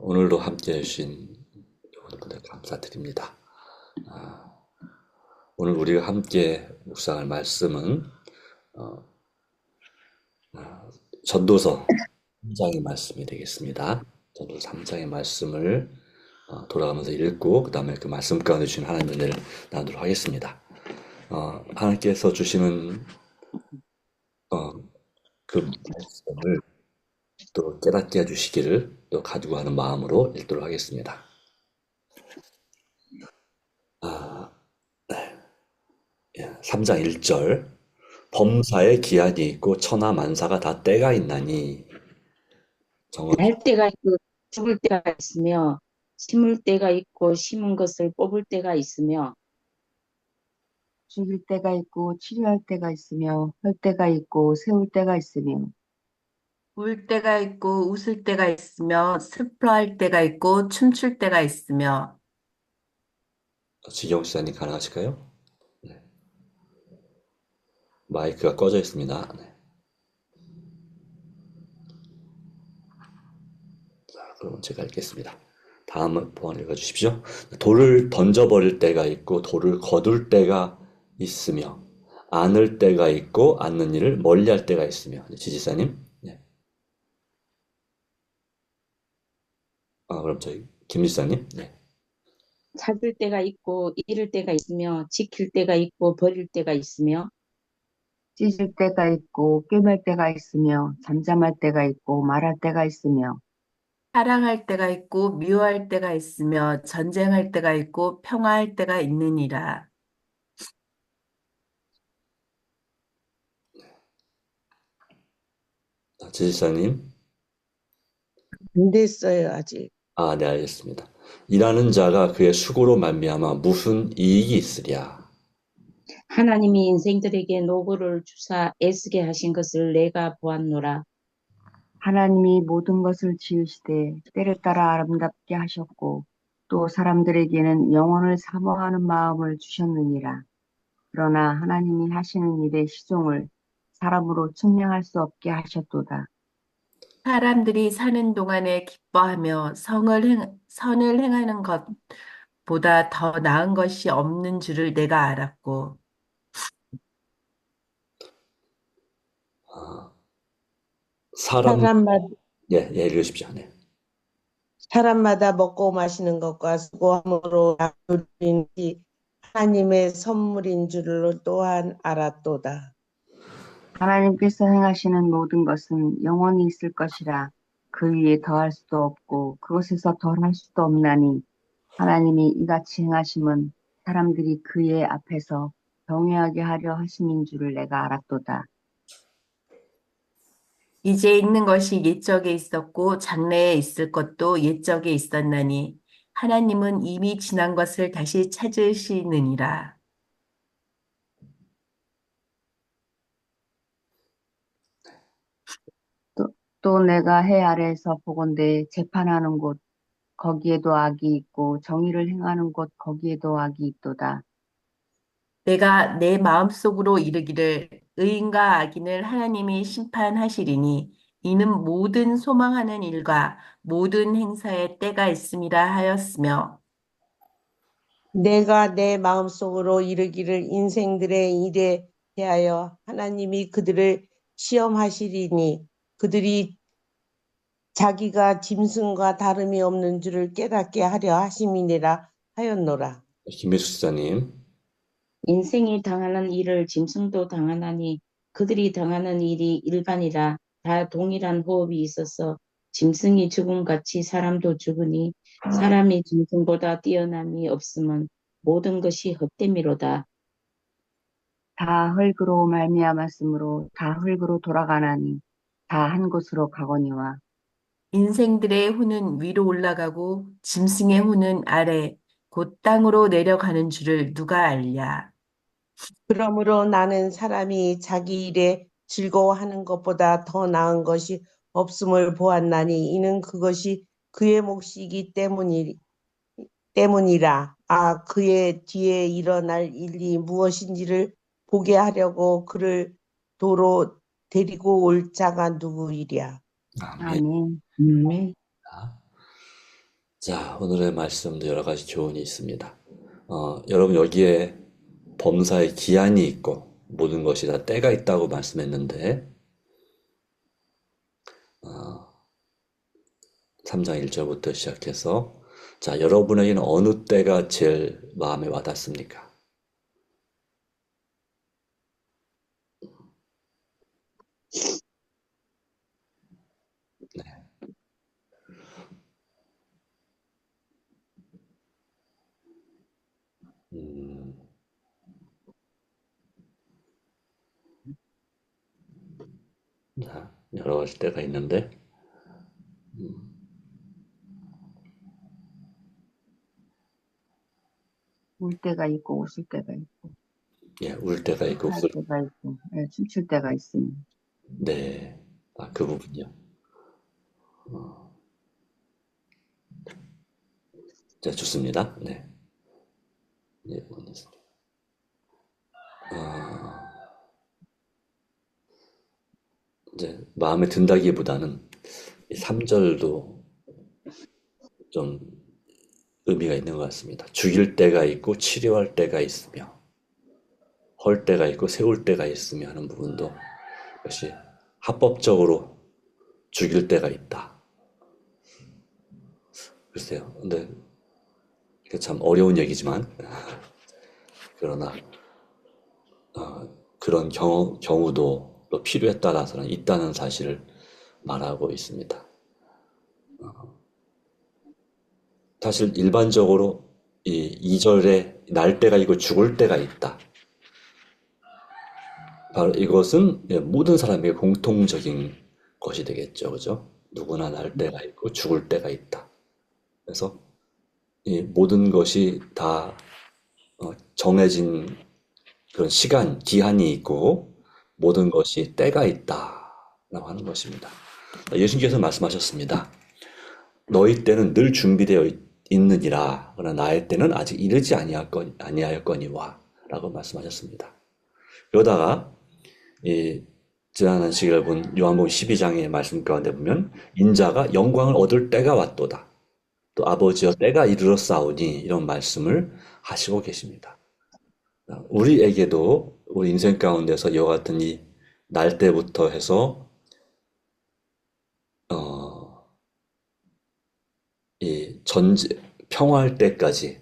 오늘도 함께 해주신 여러분들 감사드립니다. 오늘 우리가 함께 묵상할 말씀은 전도서 3장의 말씀이 되겠습니다. 전도서 3장의 말씀을 돌아가면서 읽고 그 다음에 그 말씀 가운데 주신 하나님의 은혜를 나누도록 하겠습니다. 하나님께서 주시는 그 말씀을 또 깨닫게 해주시기를 또 가지고 하는 마음으로 읽도록 하겠습니다. 3장 1절 범사에 기한이 있고 천하 만사가 다 때가 있나니 정언. 날 때가 있고 죽을 때가 있으며 심을 때가 있고 심은 것을 뽑을 때가 있으며 죽일 때가 있고 치료할 때가 있으며 할 때가 있고 세울 때가 있으며 울 때가 있고 웃을 때가 있으며 슬퍼할 때가 있고 춤출 때가 있으며 지경 시장님 가능하실까요? 네. 마이크가 꺼져 있습니다. 네. 자, 그럼 제가 읽겠습니다. 다음 번호 읽어주십시오. 돌을 던져버릴 때가 있고 돌을 거둘 때가 있으며 안을 때가 있고 안는 일을 멀리할 때가 있으며. 지지사님. 네. 그럼 저희 김지사님. 네. 찾을 때가 있고 잃을 때가 있으며 지킬 때가 있고 버릴 때가 있으며 찢을 때가 있고 꿰맬 때가 있으며 잠잠할 때가 있고 말할 때가 있으며 사랑할 때가 있고 미워할 때가 있으며 전쟁할 때가 있고 평화할 때가 있느니라. 지지사님. 안 됐어요, 아직. 네, 알겠습니다. 일하는 자가 그의 수고로 말미암아 무슨 이익이 있으랴. 하나님이 인생들에게 노고를 주사 애쓰게 하신 것을 내가 보았노라. 하나님이 모든 것을 지으시되 때를 따라 아름답게 하셨고 또 사람들에게는 영혼을 사모하는 마음을 주셨느니라. 그러나 하나님이 하시는 일의 시종을 사람으로 측량할 수 없게 하셨도다. 사람들이 사는 동안에 기뻐하며 선을 행하는 것보다 더 나은 것이 없는 줄을 내가 알았고 사람, 사람마다, 예, 예, 읽으십시오. 네. 사람마다 먹고 마시는 것과 수고함으로 누린 이 하나님의 선물인 줄로 또한 알았도다. 하나님께서 행하시는 모든 것은 영원히 있을 것이라 그 위에 더할 수도 없고 그것에서 덜할 수도 없나니 하나님이 이같이 행하심은 사람들이 그의 앞에서 경외하게 하려 하심인 줄을 내가 알았도다. 이제 있는 것이 옛적에 있었고 장래에 있을 것도 옛적에 있었나니 하나님은 이미 지난 것을 다시 찾으시느니라. 또 내가 해 아래에서 보건대 재판하는 곳 거기에도 악이 있고 정의를 행하는 곳 거기에도 악이 있도다. 내가 내 마음속으로 이르기를 의인과 악인을 하나님이 심판하시리니 이는 모든 소망하는 일과 모든 행사에 때가 있음이라 하였으며 내가 내 마음속으로 이르기를 인생들의 일에 대하여 하나님이 그들을 시험하시리니 그들이 자기가 짐승과 다름이 없는 줄을 깨닫게 하려 하심이니라 하였노라. 김혜수 지사님. 인생이 당하는 일을 짐승도 당하나니 그들이 당하는 일이 일반이라. 다 동일한 호흡이 있어서 짐승이 죽음같이 사람도 죽으니 사람이 짐승보다 뛰어남이 없음은 모든 것이 헛됨이로다. 다 흙으로 말미암았으므로 다 흙으로 돌아가나니 다 한 곳으로 가거니와 인생들의 후는 위로 올라가고 짐승의 후는 아래 곧 땅으로 내려가는 줄을 누가 알랴. 그러므로 나는 사람이 자기 일에 즐거워하는 것보다 더 나은 것이 없음을 보았나니 이는 그것이 그의 몫이기 때문이라. 그의 뒤에 일어날 일이 무엇인지를 보게 하려고 그를 도로 데리고 올 자가 누구이랴. 아멘. 아멘. 네. 자, 오늘의 말씀도 여러 가지 교훈이 있습니다. 여러분 여기에 범사에 기한이 있고 모든 것이 다 때가 있다고 말씀했는데 3장 1절부터 시작해서 자, 여러분에게는 어느 때가 제일 마음에 와닿습니까? 음, 자, 여러 가지 때가 있는데 울 때가 있고 웃을 때가 있고 예, 울 때가 있고 할 때가 있고 예, 춤출 때가 있습니다. 네, 그 부분이요. 자, 좋습니다. 네, 예, 알겠습니다. 이제 마음에 든다기보다는 3절도 좀 의미가 있는 것 같습니다. 죽일 때가 있고 치료할 때가 있으며 헐 때가 있고 세울 때가 있으며 하는 부분도 역시 합법적으로 죽일 때가 있다. 글쎄요. 근데 이게 참 어려운 얘기지만 그러나 그런 경우도 또 필요에 따라서는 있다는 사실을 말하고 있습니다. 사실 일반적으로 이 2절에 날 때가 있고 죽을 때가 있다. 바로 이것은 모든 사람에게 공통적인 것이 되겠죠. 그죠? 누구나 날 때가 있고 죽을 때가 있다. 그래서 이 모든 것이 다 정해진 그런 시간, 기한이 있고 모든 것이 때가 있다라고 하는 것입니다. 예수님께서 말씀하셨습니다. 너희 때는 늘 준비되어 있느니라. 그러나 나의 때는 아직 이르지 아니하였거니와 라고 말씀하셨습니다. 그러다가 이 지난 시기를 본 요한복음 12장의 말씀 가운데 보면 인자가 영광을 얻을 때가 왔도다. 또 아버지여 때가 이르렀사오니 이런 말씀을 하시고 계십니다. 우리에게도 우리 인생 가운데서 이와 같은 이 날 때부터 해서 이 평화할 때까지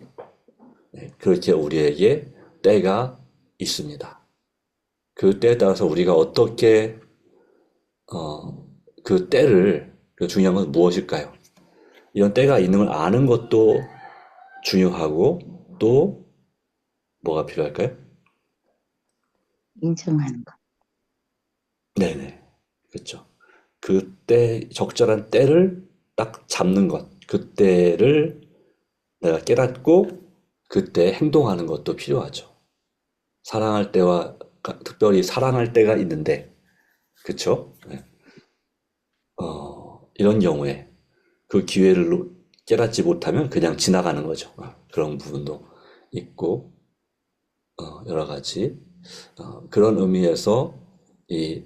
그렇게 우리에게 때가 있습니다. 그 때에 따라서 우리가 어떻게 그 때를 중요한 것은 무엇일까요? 이런 때가 있는 걸 아는 것도 중요하고 또 뭐가 필요할까요? 인정하는 것. 네네. 그렇죠. 그때 적절한 때를 딱 잡는 것, 그때를 내가 깨닫고 그때 행동하는 것도 필요하죠. 사랑할 때와 특별히 사랑할 때가 있는데, 그렇죠? 네. 이런 경우에 그 기회를 깨닫지 못하면 그냥 지나가는 거죠. 그런 부분도 있고 여러 가지 그런 의미에서 이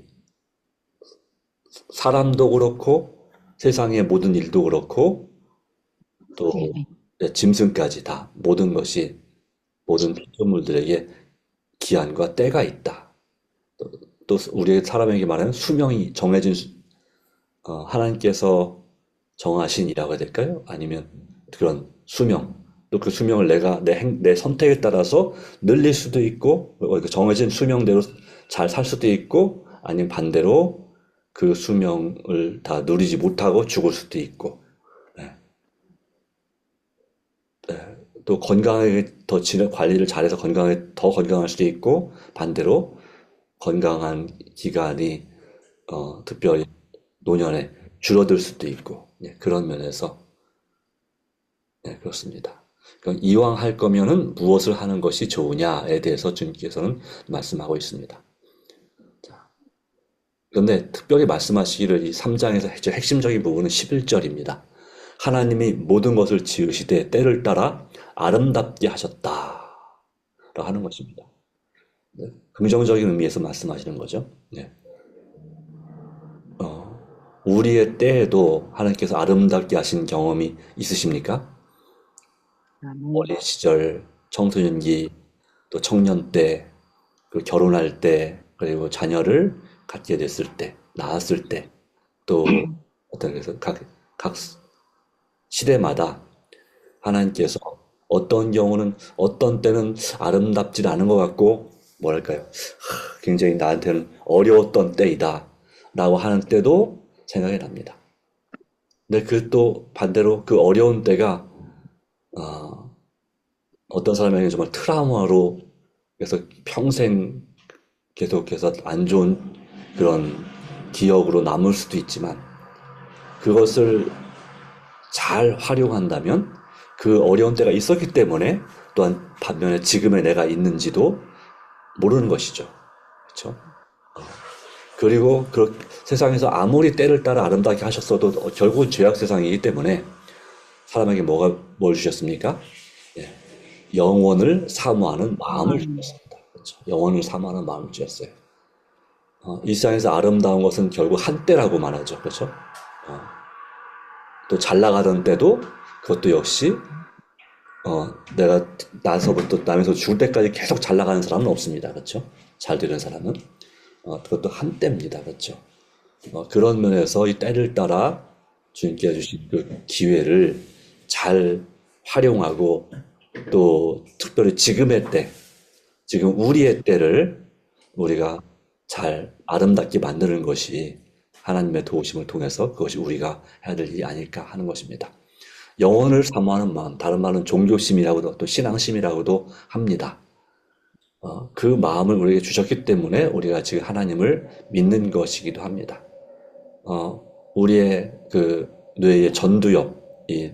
사람도 그렇고 세상의 모든 일도 그렇고 또 짐승까지 다 모든 것이 모든 피조물들에게 기한과 때가 있다. 또 우리 사람에게 말하는 수명이 정해진 하나님께서 정하신이라고 해야 될까요? 아니면 그런 수명 또 그 수명을 내가 내 선택에 따라서 늘릴 수도 있고 정해진 수명대로 잘 살 수도 있고 아니면 반대로 그 수명을 다 누리지 못하고 죽을 수도 있고 네. 네. 또 건강하게 관리를 잘해서 더 건강할 수도 있고 반대로 건강한 기간이 특별히 노년에 줄어들 수도 있고 네, 그런 면에서 네, 그렇습니다. 그러니까 이왕 할 거면은 무엇을 하는 것이 좋으냐에 대해서 주님께서는 말씀하고 있습니다. 자, 그런데 특별히 말씀하시기를 이 3장에서 핵심적인 부분은 11절입니다. 하나님이 모든 것을 지으시되 때를 따라 아름답게 하셨다. 라고 하는 것입니다. 네, 긍정적인 의미에서 말씀하시는 거죠. 네. 우리의 때에도 하나님께서 아름답게 하신 경험이 있으십니까? 아멘. 어린 시절, 청소년기, 또 청년 때, 그리고 결혼할 때, 그리고 자녀를 갖게 됐을 때, 낳았을 때, 또 어떤 그래서 각 시대마다 하나님께서 어떤 경우는 어떤 때는 아름답지 않은 것 같고 뭐랄까요? 굉장히 나한테는 어려웠던 때이다 라고 하는 때도 생각이 납니다. 근데 그 또 반대로 그 어려운 때가 어떤 사람에게 정말 트라우마로 그래서 평생 계속해서 안 좋은 그런 기억으로 남을 수도 있지만 그것을 잘 활용한다면 그 어려운 때가 있었기 때문에 또한 반면에 지금의 내가 있는지도 모르는 것이죠. 그렇죠? 그리고 그 세상에서 아무리 때를 따라 아름답게 하셨어도 결국은 죄악 세상이기 때문에 사람에게 뭘 주셨습니까? 예, 영원을 사모하는 마음을 주셨습니다. 그렇죠? 영원을 사모하는 마음을 주셨어요. 이 세상에서 아름다운 것은 결국 한때라고 말하죠. 그렇죠? 또 잘 나가던 때도 그것도 역시 내가 남에서 죽을 때까지 계속 잘 나가는 사람은 없습니다. 그렇죠? 잘 되는 사람은 그것도 한때입니다. 그렇죠? 그런 면에서 이 때를 따라 주님께 주신 그 기회를 잘 활용하고 또 특별히 지금의 때, 지금 우리의 때를 우리가 잘 아름답게 만드는 것이 하나님의 도우심을 통해서 그것이 우리가 해야 될 일이 아닐까 하는 것입니다. 영혼을 사모하는 마음, 다른 말은 종교심이라고도 또 신앙심이라고도 합니다. 그 마음을 우리에게 주셨기 때문에 우리가 지금 하나님을 믿는 것이기도 합니다. 우리의 그 뇌의 전두엽, 이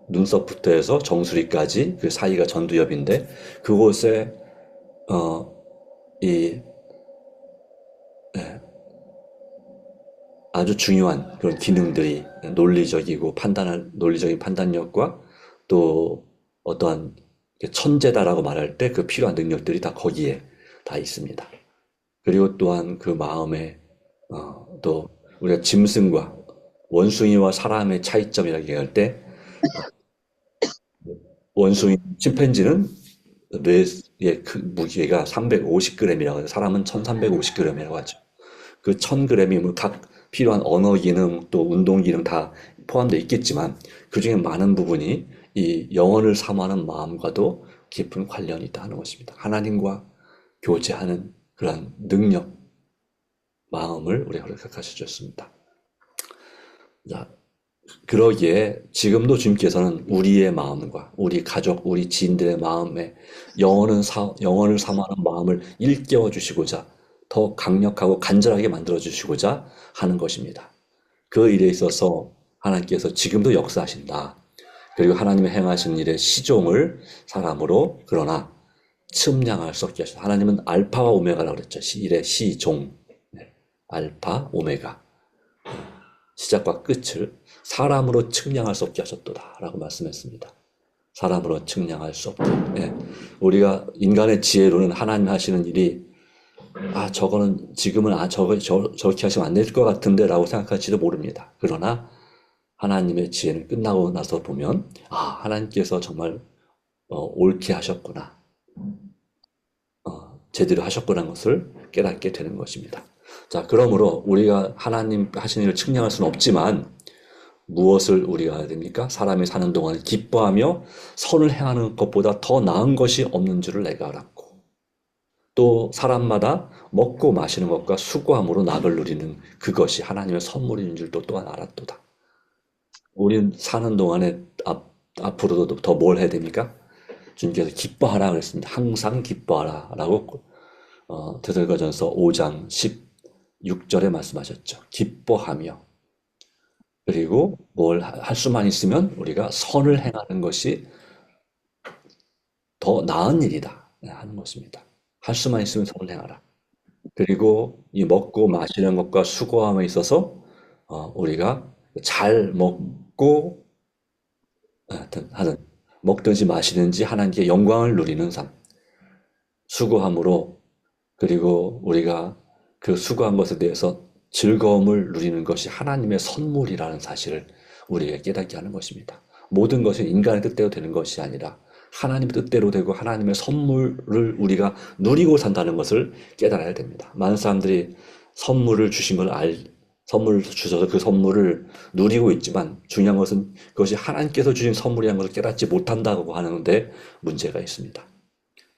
눈썹부터 해서 정수리까지 그 사이가 전두엽인데 그곳에 이 아주 중요한 그런 기능들이 논리적인 판단력과 또 어떠한 천재다라고 말할 때 그 필요한 능력들이 다 거기에 다 있습니다. 그리고 또한 그 마음에 또 우리가 짐승과 원숭이와 사람의 차이점이라고 얘기할 때 침팬지는 뇌의 무게가 350g이라고 해서 사람은 1350g이라고 하죠. 그 1000g이 각 필요한 언어 기능 또 운동 기능 다 포함되어 있겠지만 그 중에 많은 부분이 이 영혼을 사모하는 마음과도 깊은 관련이 있다 하는 것입니다. 하나님과 교제하는 그런 능력, 마음을 우리 허락하셔 주셨습니다. 자, 그러기에 지금도 주님께서는 우리의 마음과 우리 가족, 우리 지인들의 마음에 영혼을 사모하는 마음을 일깨워 주시고자 더 강력하고 간절하게 만들어 주시고자 하는 것입니다. 그 일에 있어서 하나님께서 지금도 역사하신다. 그리고 하나님의 행하신 일의 시종을 사람으로 그러나 측량할 수 없게 하셨다. 하나님은 알파와 오메가라고 그랬죠. 일의 시종. 알파, 오메가. 시작과 끝을 사람으로 측량할 수 없게 하셨도다 라고 말씀했습니다. 사람으로 측량할 수 없게. 우리가 인간의 지혜로는 하나님 하시는 일이 저거는 지금은 저렇게 하시면 안 될 것 같은데 라고 생각할지도 모릅니다. 그러나 하나님의 지혜는 끝나고 나서 보면 하나님께서 정말 옳게 하셨구나. 제대로 하셨구나는 것을 깨닫게 되는 것입니다. 자, 그러므로 우리가 하나님 하시는 일을 측량할 수는 없지만 무엇을 우리가 해야 됩니까? 사람이 사는 동안 기뻐하며 선을 행하는 것보다 더 나은 것이 없는 줄을 내가 알았고 또 사람마다 먹고 마시는 것과 수고함으로 낙을 누리는 그것이 하나님의 선물인 줄도 또한 알았도다. 우린 사는 동안에 앞으로도 더 뭘 해야 됩니까? 주님께서 기뻐하라 그랬습니다. 항상 기뻐하라 라고 데살로니가전서 5장 16절에 말씀하셨죠. 기뻐하며 그리고 뭘 할 수만 있으면 우리가 선을 행하는 것이 더 나은 일이다 하는 것입니다. 할 수만 있으면 선을 행하라. 그리고 이 먹고 마시는 것과 수고함에 있어서 우리가 잘 먹고 하는 먹든지 마시든지 하나님께 영광을 누리는 삶. 수고함으로 그리고 우리가 그 수고한 것에 대해서 즐거움을 누리는 것이 하나님의 선물이라는 사실을 우리에게 깨닫게 하는 것입니다. 모든 것이 인간의 뜻대로 되는 것이 아니라 하나님의 뜻대로 되고 하나님의 선물을 우리가 누리고 산다는 것을 깨달아야 됩니다. 많은 사람들이 선물을 주신 걸 선물을 주셔서 그 선물을 누리고 있지만 중요한 것은 그것이 하나님께서 주신 선물이라는 것을 깨닫지 못한다고 하는데 문제가 있습니다.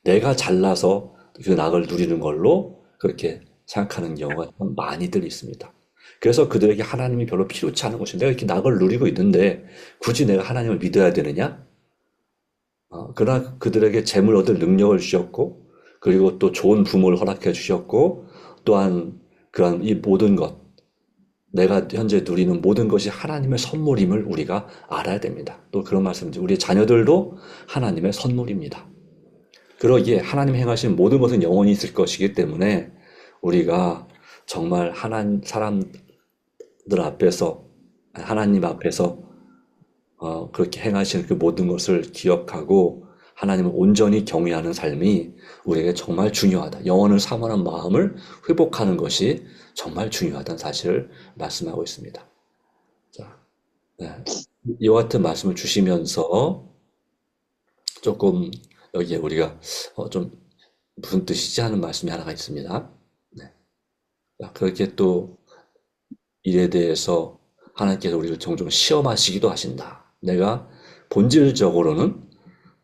내가 잘나서 그 낙을 누리는 걸로 그렇게 생각하는 경우가 많이들 있습니다. 그래서 그들에게 하나님이 별로 필요치 않은 것이 내가 이렇게 낙을 누리고 있는데 굳이 내가 하나님을 믿어야 되느냐? 그러나 그들에게 재물 얻을 능력을 주셨고 그리고 또 좋은 부모를 허락해 주셨고 또한 그런 이 모든 것 내가 현재 누리는 모든 것이 하나님의 선물임을 우리가 알아야 됩니다. 또 그런 말씀이죠. 우리 자녀들도 하나님의 선물입니다. 그러기에 하나님 행하신 모든 것은 영원히 있을 것이기 때문에 우리가 정말 사람들 앞에서 하나님 앞에서 그렇게 행하신 그 모든 것을 기억하고 하나님을 온전히 경외하는 삶이 우리에게 정말 중요하다. 영혼을 사모하는 마음을 회복하는 것이 정말 중요하다는 사실을 말씀하고 있습니다. 자, 네. 이와 같은 말씀을 주시면서 조금 여기에 우리가 좀 무슨 뜻이지 하는 말씀이 하나가 있습니다. 네. 그렇게 또 일에 대해서 하나님께서 우리를 종종 시험하시기도 하신다. 내가 본질적으로는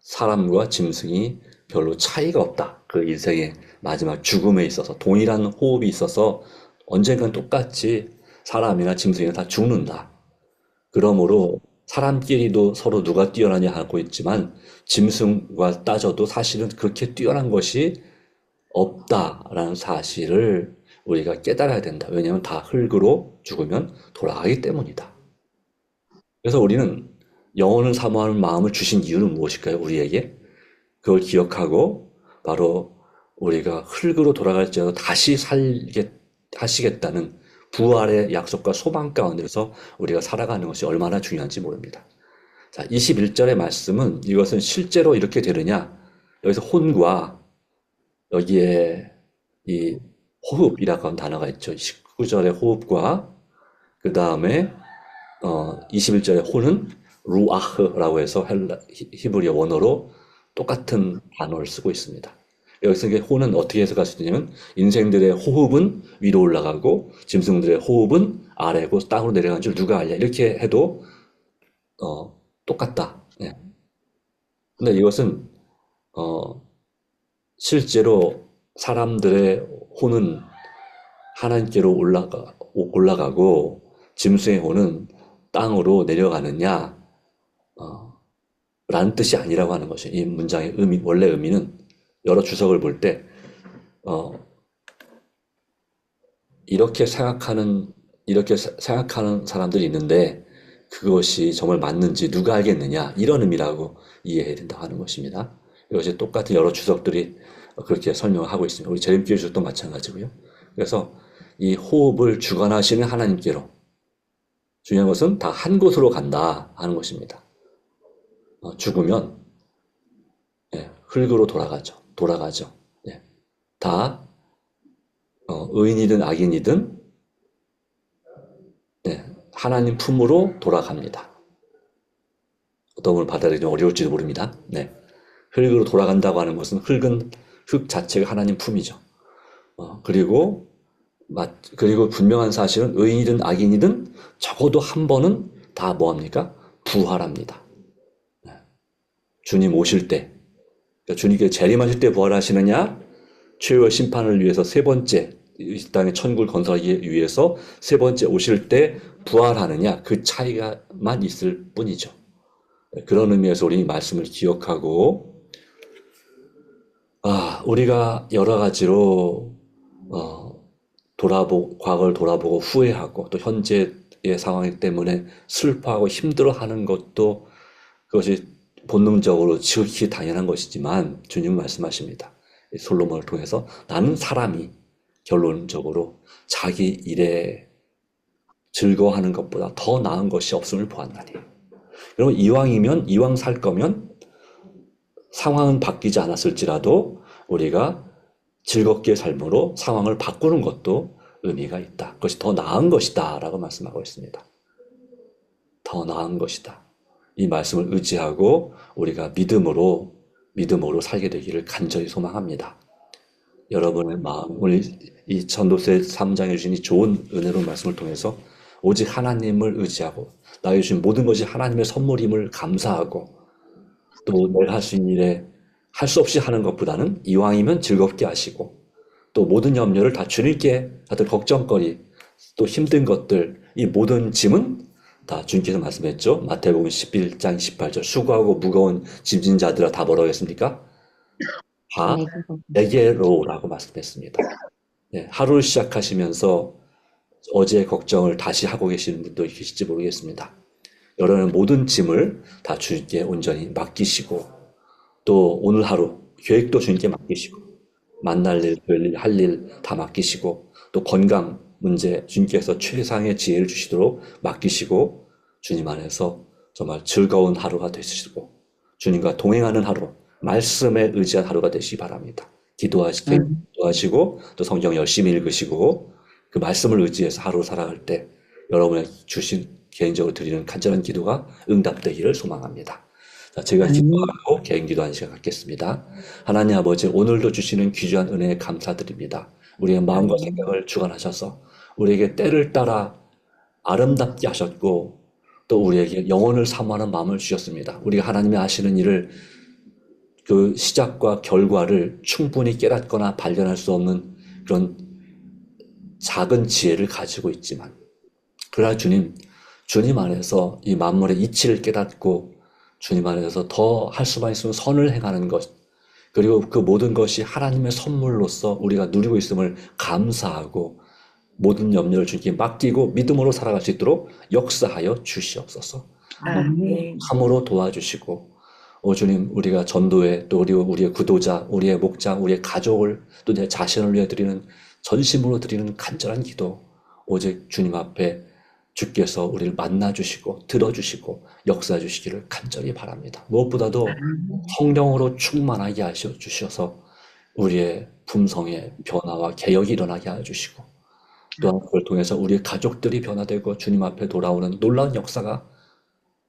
사람과 짐승이 별로 차이가 없다. 그 인생의 마지막 죽음에 있어서 동일한 호흡이 있어서 언젠간 똑같이 사람이나 짐승이나 다 죽는다. 그러므로 사람끼리도 서로 누가 뛰어나냐 하고 있지만 짐승과 따져도 사실은 그렇게 뛰어난 것이 없다라는 사실을 우리가 깨달아야 된다. 왜냐하면 다 흙으로 죽으면 돌아가기 때문이다. 그래서 우리는 영혼을 사모하는 마음을 주신 이유는 무엇일까요? 우리에게 그걸 기억하고 바로 우리가 흙으로 돌아갈지라도 다시 살게 하시겠다는 부활의 약속과 소망 가운데서 우리가 살아가는 것이 얼마나 중요한지 모릅니다. 자, 21절의 말씀은 이것은 실제로 이렇게 되느냐? 여기서 혼과 여기에 이 호흡이라고 하는 단어가 있죠. 19절의 호흡과 그 다음에 21절의 혼은 루아흐라고 해서 히브리어 원어로 똑같은 단어를 쓰고 있습니다. 여기서 혼은 어떻게 해석할 수 있냐면 인생들의 호흡은 위로 올라가고 짐승들의 호흡은 아래고 땅으로 내려가는 줄 누가 알냐 이렇게 해도 똑같다. 네. 근데 이것은 실제로 사람들의 혼은 하나님께로 올라가고 짐승의 혼은 땅으로 내려가느냐 라는 뜻이 아니라고 하는 것이 이 문장의 원래 의미는 여러 주석을 볼 때 이렇게 생각하는 사람들이 있는데 그것이 정말 맞는지 누가 알겠느냐 이런 의미라고 이해해야 된다고 하는 것입니다. 이것이 똑같은 여러 주석들이 그렇게 설명하고 있습니다. 우리 재림교회 주석도 마찬가지고요. 그래서 이 호흡을 주관하시는 하나님께로 중요한 것은 다 한 곳으로 간다 하는 것입니다. 죽으면 흙으로 돌아가죠. 다 의인이든 악인이든 하나님 품으로 돌아갑니다. 어떤 분을 받아들이기 어려울지도 모릅니다. 흙으로 돌아간다고 하는 것은 흙 자체가 하나님 품이죠. 그리고 분명한 사실은 의인이든 악인이든 적어도 한 번은 다 뭐합니까? 부활합니다. 주님 오실 때, 그러니까 주님께 재림하실 때 부활하시느냐, 최후의 심판을 위해서 세 번째, 이 땅의 천국을 건설하기 위해서 세 번째 오실 때 부활하느냐, 그 차이가만 있을 뿐이죠. 그런 의미에서 우리 말씀을 기억하고, 우리가 여러 가지로 과거를 돌아보고 후회하고 또 현재의 상황 때문에 슬퍼하고 힘들어하는 것도 그것이 본능적으로 지극히 당연한 것이지만 주님은 말씀하십니다. 솔로몬을 통해서 나는 사람이 결론적으로 자기 일에 즐거워하는 것보다 더 나은 것이 없음을 보았나니. 여러분 이왕 살 거면 상황은 바뀌지 않았을지라도 우리가 즐겁게 삶으로 상황을 바꾸는 것도 의미가 있다. 그것이 더 나은 것이다. 라고 말씀하고 있습니다. 더 나은 것이다. 이 말씀을 의지하고 우리가 믿음으로 살게 되기를 간절히 소망합니다. 여러분의 마음, 오늘 이 전도서 3장에 주신 이 좋은 은혜로운 말씀을 통해서 오직 하나님을 의지하고 나에게 주신 모든 것이 하나님의 선물임을 감사하고 또 내가 할 수 있는 일에 할 수 없이 하는 것보다는 이왕이면 즐겁게 하시고 또 모든 염려를 다 주님께 다들 걱정거리 또 힘든 것들 이 모든 짐은 다 주님께서 말씀했죠. 마태복음 11장 18절 수고하고 무거운 짐진 자들아 다 뭐라고 했습니까? 다 내게로라고 말씀했습니다. 네, 하루를 시작하시면서 어제의 걱정을 다시 하고 계시는 분도 계실지 모르겠습니다. 여러분의 모든 짐을 다 주님께 온전히 맡기시고 또 오늘 하루 계획도 주님께 맡기시고 만날 일, 별 일, 할 일 다 맡기시고 또 건강 문제 주님께서 최상의 지혜를 주시도록 맡기시고 주님 안에서 정말 즐거운 하루가 되시고 주님과 동행하는 하루 말씀에 의지한 하루가 되시기 바랍니다. 기도하시고 또 성경 열심히 읽으시고 그 말씀을 의지해서 하루 살아갈 때 여러분의 주신 개인적으로 드리는 간절한 기도가 응답되기를 소망합니다. 자, 제가 기도하고 개인 기도하는 시간 갖겠습니다. 하나님 아버지 오늘도 주시는 귀중한 은혜에 감사드립니다. 우리의 마음과 생각을 주관하셔서 우리에게 때를 따라 아름답게 하셨고 또 우리에게 영혼을 사모하는 마음을 주셨습니다. 우리가 하나님이 하시는 일을 그 시작과 결과를 충분히 깨닫거나 발견할 수 없는 그런 작은 지혜를 가지고 있지만 그러나 주님 안에서 이 만물의 이치를 깨닫고 주님 안에서 더 할 수만 있으면 선을 행하는 것 그리고 그 모든 것이 하나님의 선물로서 우리가 누리고 있음을 감사하고 모든 염려를 주님께 맡기고 믿음으로 살아갈 수 있도록 역사하여 주시옵소서. 아멘. 참으로 도와주시고 주님 우리가 전도에 또 우리의 구도자, 우리의 목장, 우리의 가족을 또 내 자신을 위해 드리는 전심으로 드리는 간절한 기도 오직 주님 앞에 주께서 우리를 만나주시고 들어주시고 역사해 주시기를 간절히 바랍니다. 무엇보다도 성령으로 충만하게 하셔 주셔서 우리의 품성의 변화와 개혁이 일어나게 하여 주시고 또한 그걸 통해서 우리의 가족들이 변화되고 주님 앞에 돌아오는 놀라운 역사가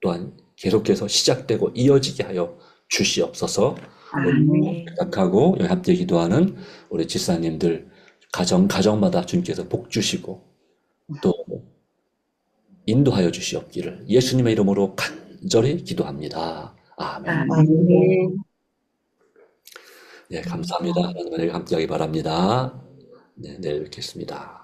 또한 계속해서 시작되고 이어지게 하여 주시옵소서. 아멘. 부탁하고 여기 함께 기도하는 우리 집사님들 가정마다 주님께서 복 주시고 또 인도하여 주시옵기를 예수님의 이름으로 간절히 기도합니다. 아멘. 아멘. 네, 감사합니다. 하나님 은혜가 함께하기 바랍니다. 네, 내일 뵙겠습니다.